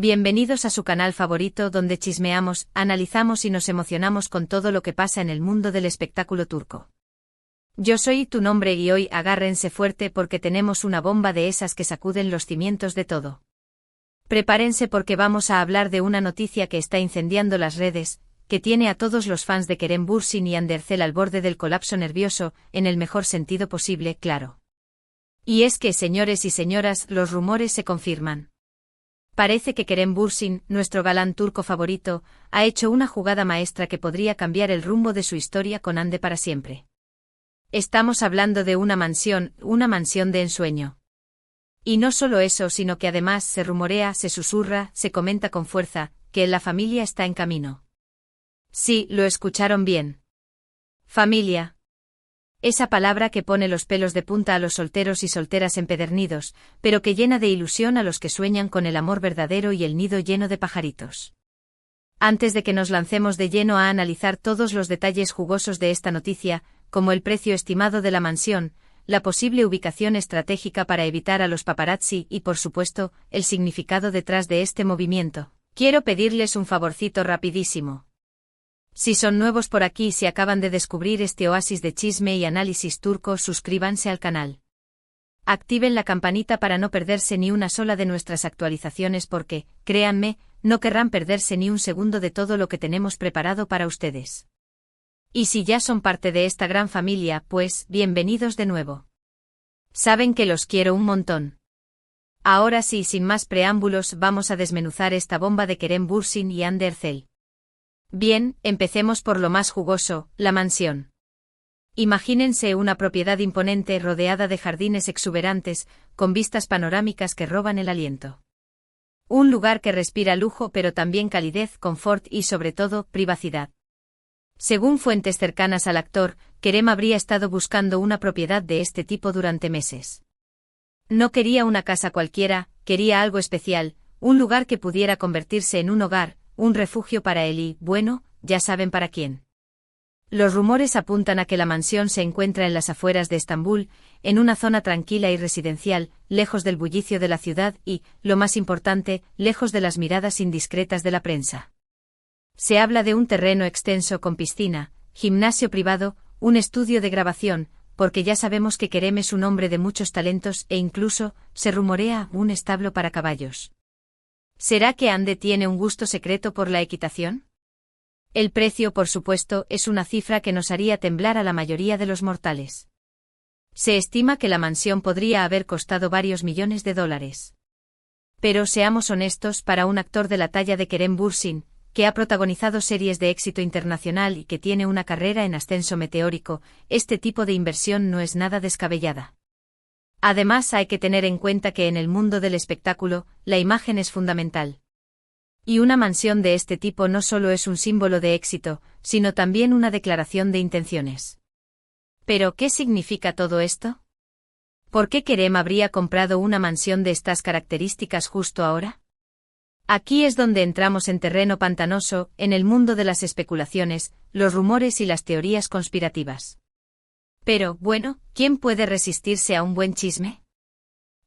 Bienvenidos a su canal favorito donde chismeamos, analizamos y nos emocionamos con todo lo que pasa en el mundo del espectáculo turco. Yo soy tu nombre y hoy agárrense fuerte porque tenemos una bomba de esas que sacuden los cimientos de todo. Prepárense porque vamos a hablar de una noticia que está incendiando las redes, que tiene a todos los fans de Kerem Bürsin y Hande Erçel al borde del colapso nervioso, en el mejor sentido posible, claro. Y es que, señores y señoras, los rumores se confirman. Parece que Kerem Bürsin, nuestro galán turco favorito, ha hecho una jugada maestra que podría cambiar el rumbo de su historia con Hande para siempre. Estamos hablando de una mansión de ensueño. Y no solo eso, sino que además se rumorea, se susurra, se comenta con fuerza, que la familia está en camino. Sí, lo escucharon bien. Familia. Esa palabra que pone los pelos de punta a los solteros y solteras empedernidos, pero que llena de ilusión a los que sueñan con el amor verdadero y el nido lleno de pajaritos. Antes de que nos lancemos de lleno a analizar todos los detalles jugosos de esta noticia, como el precio estimado de la mansión, la posible ubicación estratégica para evitar a los paparazzi y, por supuesto, el significado detrás de este movimiento, quiero pedirles un favorcito rapidísimo. Si son nuevos por aquí y si acaban de descubrir este oasis de chisme y análisis turco, suscríbanse al canal. Activen la campanita para no perderse ni una sola de nuestras actualizaciones porque, créanme, no querrán perderse ni un segundo de todo lo que tenemos preparado para ustedes. Y si ya son parte de esta gran familia, pues, bienvenidos de nuevo. Saben que los quiero un montón. Ahora sí, sin más preámbulos, vamos a desmenuzar esta bomba de Kerem Bürsin y Hande Erçel. Bien, empecemos por lo más jugoso, la mansión. Imagínense una propiedad imponente rodeada de jardines exuberantes, con vistas panorámicas que roban el aliento. Un lugar que respira lujo pero también calidez, confort y sobre todo, privacidad. Según fuentes cercanas al actor, Kerem habría estado buscando una propiedad de este tipo durante meses. No quería una casa cualquiera, quería algo especial, un lugar que pudiera convertirse en un hogar, un refugio para él y, bueno, ya saben para quién. Los rumores apuntan a que la mansión se encuentra en las afueras de Estambul, en una zona tranquila y residencial, lejos del bullicio de la ciudad y, lo más importante, lejos de las miradas indiscretas de la prensa. Se habla de un terreno extenso con piscina, gimnasio privado, un estudio de grabación, porque ya sabemos que Kerem es un hombre de muchos talentos e incluso, se rumorea, un establo para caballos. ¿Será que Hande tiene un gusto secreto por la equitación? El precio, por supuesto, es una cifra que nos haría temblar a la mayoría de los mortales. Se estima que la mansión podría haber costado varios millones de dólares. Pero seamos honestos, para un actor de la talla de Kerem Bürsin, que ha protagonizado series de éxito internacional y que tiene una carrera en ascenso meteórico, este tipo de inversión no es nada descabellada. Además hay que tener en cuenta que en el mundo del espectáculo, la imagen es fundamental. Y una mansión de este tipo no solo es un símbolo de éxito, sino también una declaración de intenciones. ¿Pero qué significa todo esto? ¿Por qué Kerem habría comprado una mansión de estas características justo ahora? Aquí es donde entramos en terreno pantanoso, en el mundo de las especulaciones, los rumores y las teorías conspirativas. Pero, bueno, ¿quién puede resistirse a un buen chisme?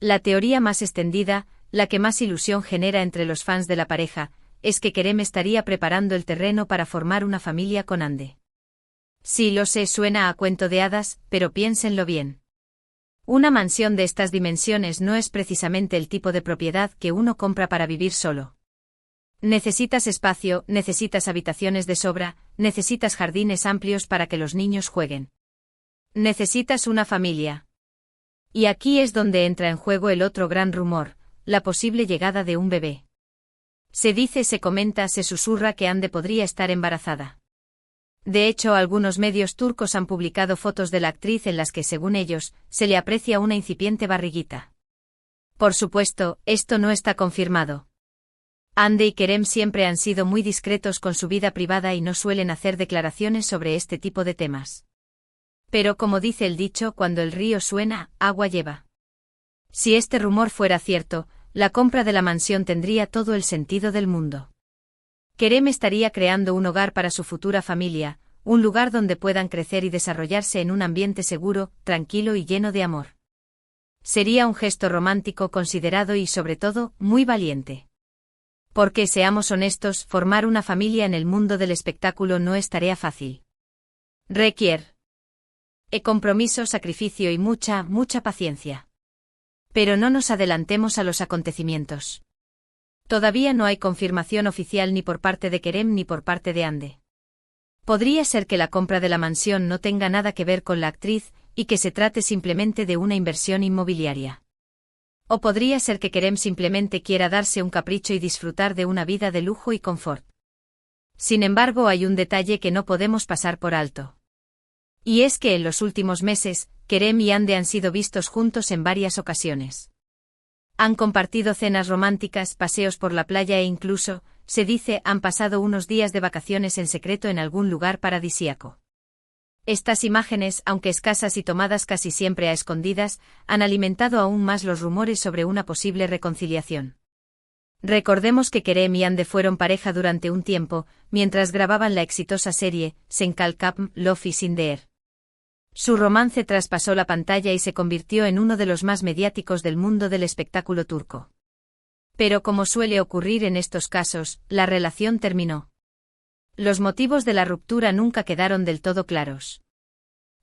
La teoría más extendida, la que más ilusión genera entre los fans de la pareja, es que Kerem estaría preparando el terreno para formar una familia con Hande. Sí, lo sé, suena a cuento de hadas, pero piénsenlo bien. Una mansión de estas dimensiones no es precisamente el tipo de propiedad que uno compra para vivir solo. Necesitas espacio, necesitas habitaciones de sobra, necesitas jardines amplios para que los niños jueguen. Necesitas una familia. Y aquí es donde entra en juego el otro gran rumor, la posible llegada de un bebé. Se dice, se comenta, se susurra que Hande podría estar embarazada. De hecho, algunos medios turcos han publicado fotos de la actriz en las que, según ellos, se le aprecia una incipiente barriguita. Por supuesto, esto no está confirmado. Hande y Kerem siempre han sido muy discretos con su vida privada y no suelen hacer declaraciones sobre este tipo de temas. Pero como dice el dicho, cuando el río suena, agua lleva. Si este rumor fuera cierto, la compra de la mansión tendría todo el sentido del mundo. Kerem estaría creando un hogar para su futura familia, un lugar donde puedan crecer y desarrollarse en un ambiente seguro, tranquilo y lleno de amor. Sería un gesto romántico, considerado y sobre todo, muy valiente. Porque seamos honestos, formar una familia en el mundo del espectáculo no es tarea fácil. Requiere compromiso, sacrificio y mucha paciencia. Pero no nos adelantemos a los acontecimientos. Todavía no hay confirmación oficial ni por parte de Kerem ni por parte de Hande. Podría ser que la compra de la mansión no tenga nada que ver con la actriz y que se trate simplemente de una inversión inmobiliaria. O podría ser que Kerem simplemente quiera darse un capricho y disfrutar de una vida de lujo y confort. Sin embargo, hay un detalle que no podemos pasar por alto. Y es que en los últimos meses, Kerem y Hande han sido vistos juntos en varias ocasiones. Han compartido cenas románticas, paseos por la playa e incluso, se dice, han pasado unos días de vacaciones en secreto en algún lugar paradisíaco. Estas imágenes, aunque escasas y tomadas casi siempre a escondidas, han alimentado aún más los rumores sobre una posible reconciliación. Recordemos que Kerem y Hande fueron pareja durante un tiempo, mientras grababan la exitosa serie, Senkalkapm, Love is in the Air. Su romance traspasó la pantalla y se convirtió en uno de los más mediáticos del mundo del espectáculo turco. Pero como suele ocurrir en estos casos, la relación terminó. Los motivos de la ruptura nunca quedaron del todo claros.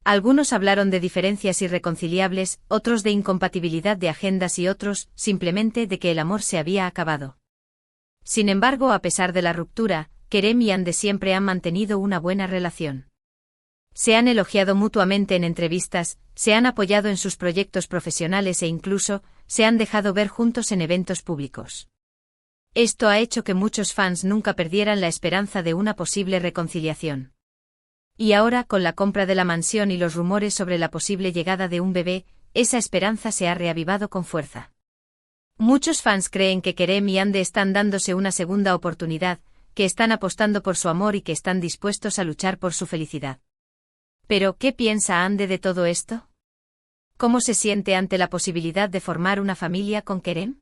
Algunos hablaron de diferencias irreconciliables, otros de incompatibilidad de agendas y otros, simplemente de que el amor se había acabado. Sin embargo, a pesar de la ruptura, Kerem y Hande siempre han mantenido una buena relación. Se han elogiado mutuamente en entrevistas, se han apoyado en sus proyectos profesionales e incluso, se han dejado ver juntos en eventos públicos. Esto ha hecho que muchos fans nunca perdieran la esperanza de una posible reconciliación. Y ahora, con la compra de la mansión y los rumores sobre la posible llegada de un bebé, esa esperanza se ha reavivado con fuerza. Muchos fans creen que Kerem y Hande están dándose una segunda oportunidad, que están apostando por su amor y que están dispuestos a luchar por su felicidad. Pero, ¿qué piensa Hande de todo esto? ¿Cómo se siente ante la posibilidad de formar una familia con Kerem?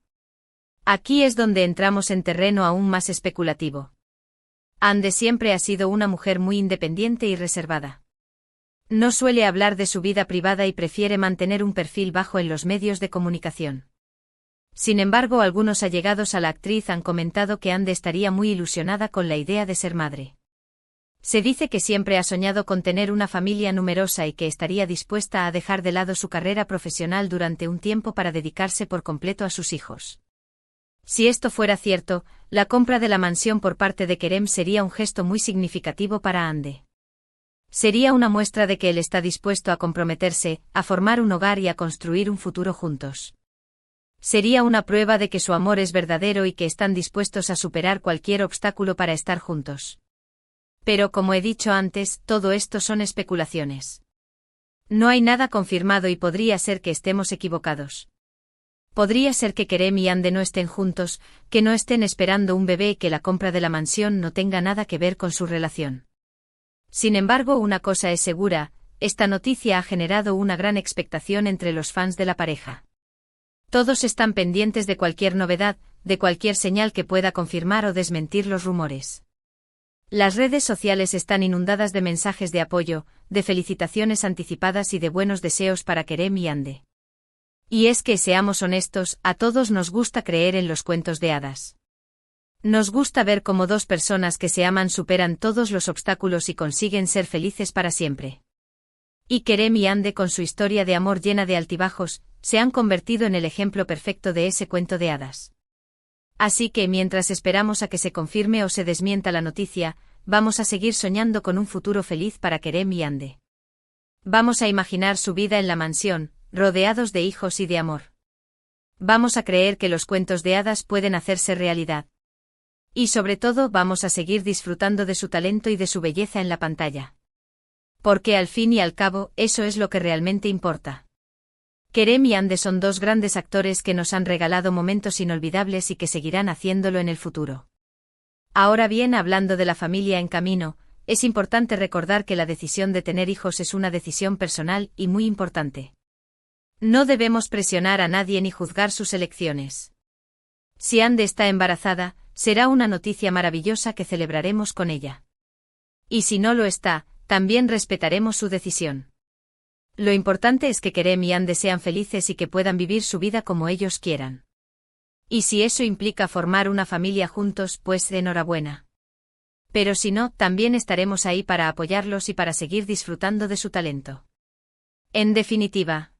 Aquí es donde entramos en terreno aún más especulativo. Hande siempre ha sido una mujer muy independiente y reservada. No suele hablar de su vida privada y prefiere mantener un perfil bajo en los medios de comunicación. Sin embargo, algunos allegados a la actriz han comentado que Hande estaría muy ilusionada con la idea de ser madre. Se dice que siempre ha soñado con tener una familia numerosa y que estaría dispuesta a dejar de lado su carrera profesional durante un tiempo para dedicarse por completo a sus hijos. Si esto fuera cierto, la compra de la mansión por parte de Kerem sería un gesto muy significativo para Hande. Sería una muestra de que él está dispuesto a comprometerse, a formar un hogar y a construir un futuro juntos. Sería una prueba de que su amor es verdadero y que están dispuestos a superar cualquier obstáculo para estar juntos. Pero como he dicho antes, todo esto son especulaciones. No hay nada confirmado y podría ser que estemos equivocados. Podría ser que Kerem y Hande no estén juntos, que no estén esperando un bebé y que la compra de la mansión no tenga nada que ver con su relación. Sin embargo, una cosa es segura, esta noticia ha generado una gran expectación entre los fans de la pareja. Todos están pendientes de cualquier novedad, de cualquier señal que pueda confirmar o desmentir los rumores. Las redes sociales están inundadas de mensajes de apoyo, de felicitaciones anticipadas y de buenos deseos para Kerem y Hande. Y es que, seamos honestos, a todos nos gusta creer en los cuentos de hadas. Nos gusta ver cómo dos personas que se aman superan todos los obstáculos y consiguen ser felices para siempre. Y Kerem y Hande, con su historia de amor llena de altibajos, se han convertido en el ejemplo perfecto de ese cuento de hadas. Así que mientras esperamos a que se confirme o se desmienta la noticia, vamos a seguir soñando con un futuro feliz para Kerem y Hande. Vamos a imaginar su vida en la mansión, rodeados de hijos y de amor. Vamos a creer que los cuentos de hadas pueden hacerse realidad. Y sobre todo vamos a seguir disfrutando de su talento y de su belleza en la pantalla. Porque al fin y al cabo, eso es lo que realmente importa. Kerem y Hande son dos grandes actores que nos han regalado momentos inolvidables y que seguirán haciéndolo en el futuro. Ahora bien, hablando de la familia en camino, es importante recordar que la decisión de tener hijos es una decisión personal y muy importante. No debemos presionar a nadie ni juzgar sus elecciones. Si Hande está embarazada, será una noticia maravillosa que celebraremos con ella. Y si no lo está, también respetaremos su decisión. Lo importante es que Kerem y Hande sean felices y que puedan vivir su vida como ellos quieran. Y si eso implica formar una familia juntos, pues enhorabuena. Pero si no, también estaremos ahí para apoyarlos y para seguir disfrutando de su talento. En definitiva,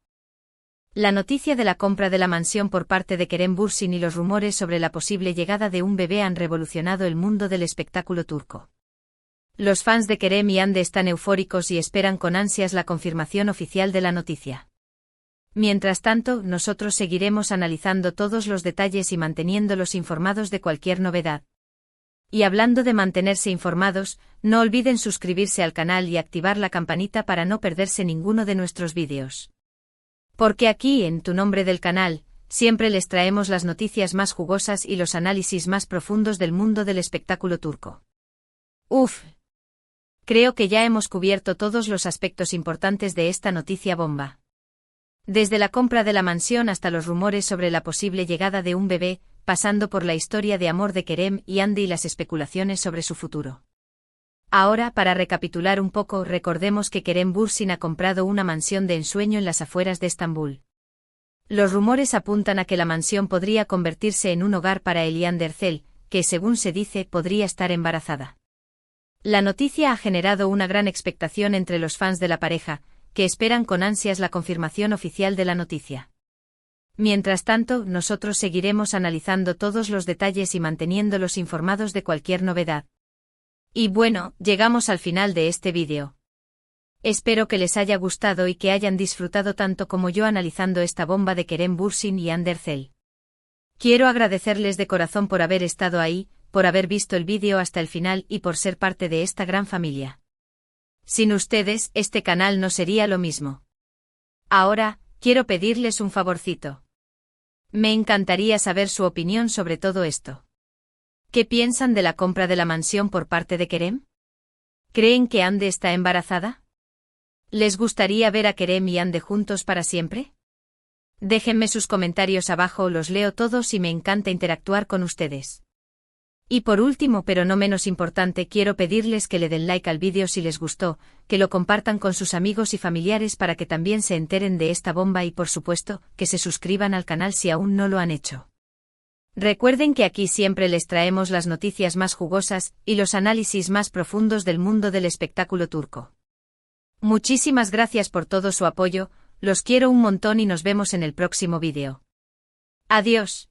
la noticia de la compra de la mansión por parte de Kerem Bürsin y los rumores sobre la posible llegada de un bebé han revolucionado el mundo del espectáculo turco. Los fans de Kerem y Hande están eufóricos y esperan con ansias la confirmación oficial de la noticia. Mientras tanto, nosotros seguiremos analizando todos los detalles y manteniéndolos informados de cualquier novedad. Y hablando de mantenerse informados, no olviden suscribirse al canal y activar la campanita para no perderse ninguno de nuestros vídeos. Porque aquí, en Tu Nombre del canal, siempre les traemos las noticias más jugosas y los análisis más profundos del mundo del espectáculo turco. Uf. Creo que ya hemos cubierto todos los aspectos importantes de esta noticia bomba. Desde la compra de la mansión hasta los rumores sobre la posible llegada de un bebé, pasando por la historia de amor de Kerem y Hande y las especulaciones sobre su futuro. Ahora, para recapitular un poco, recordemos que Kerem Bürsin ha comprado una mansión de ensueño en las afueras de Estambul. Los rumores apuntan a que la mansión podría convertirse en un hogar para él y Hande Erçel, que según se dice podría estar embarazada. La noticia ha generado una gran expectación entre los fans de la pareja, que esperan con ansias la confirmación oficial de la noticia. Mientras tanto, nosotros seguiremos analizando todos los detalles y manteniéndolos informados de cualquier novedad. Y bueno, llegamos al final de este vídeo. Espero que les haya gustado y que hayan disfrutado tanto como yo analizando esta bomba de Kerem Bürsin y Hande Erçel. Quiero agradecerles de corazón por haber estado ahí, por haber visto el vídeo hasta el final y por ser parte de esta gran familia. Sin ustedes, este canal no sería lo mismo. Ahora, quiero pedirles un favorcito. Me encantaría saber su opinión sobre todo esto. ¿Qué piensan de la compra de la mansión por parte de Kerem? ¿Creen que Hande está embarazada? ¿Les gustaría ver a Kerem y Hande juntos para siempre? Déjenme sus comentarios abajo, los leo todos y me encanta interactuar con ustedes. Y por último, pero no menos importante, quiero pedirles que le den like al vídeo si les gustó, que lo compartan con sus amigos y familiares para que también se enteren de esta bomba y por supuesto, que se suscriban al canal si aún no lo han hecho. Recuerden que aquí siempre les traemos las noticias más jugosas y los análisis más profundos del mundo del espectáculo turco. Muchísimas gracias por todo su apoyo, los quiero un montón y nos vemos en el próximo vídeo. Adiós.